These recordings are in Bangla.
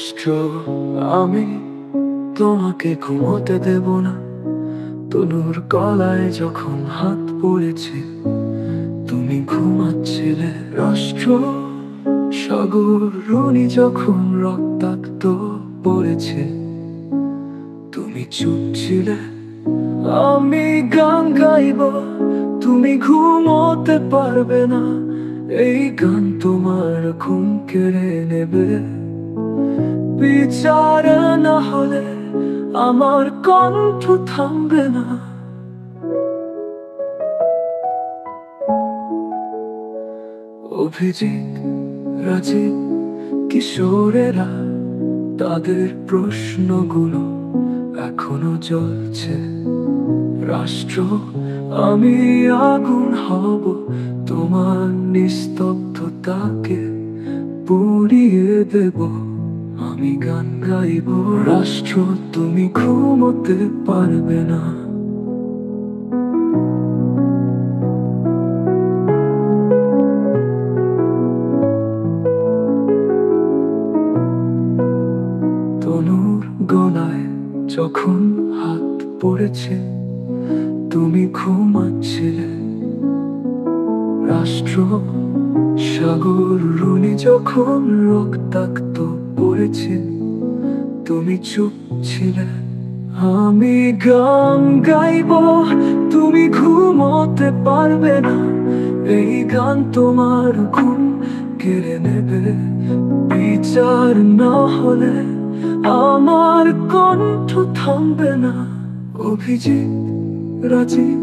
রাষ্ট্র, আমি তোমাকে ঘুমোতে দেব না। তনুর গলায় যখন হাত পড়েছে, তুমি ঘুমাচ্ছিলে। রাষ্ট্র, সাগর রুনি যখন রক্তাক্ত পড়েছে, তুমি চুপ ছিলে। আমি গান গাইব, তুমি ঘুমোতে পারবে না। এই গান তোমার ঘুম কেড়ে নেবে। বিচার না হলে আমার কণ্ঠ থামবে না। অভিজিৎ, রাজীব, কিশোরেরা, তাদের প্রশ্নগুলো এখনো জ্বলছে। রাষ্ট্র, আমি আগুন হব, তোমার নিস্তব্ধতাকে পুড়িয়ে দেব। আমি গান গাইব। রাষ্ট্র, তুমি ঘুমোতে পারবে না। তনুর গলায় যখন হাত পড়েছে, তুমি ঘুমাচ্ছিলে। রাষ্ট্র, সাগর রুনি যখন রক্তাক্ত পড়েছে, তুমি চুপ ছিলে। আমি গান গাইব, তুমি ঘুমোতে পারবে না। এই গান তোমার ঘুম কেড়ে নেবে। বিচার না হলে আমার কণ্ঠ থামবে না। অভিজিৎ, রাজীব,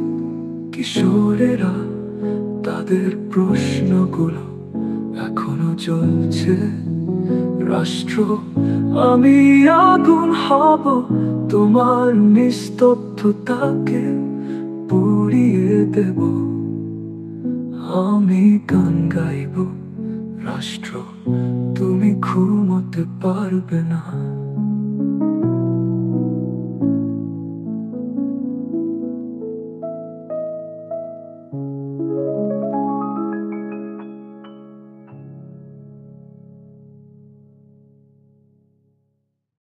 কিশোরেরা, তাদের প্রশ্নগুলো এখনো জ্বলছে। রাষ্ট্র, আমি আগুন হব, তোমার নিস্তব্ধতাকে পুড়িয়ে দেব। আমি গান গাইব। রাষ্ট্র, তুমি ঘুমোতে পারবে না।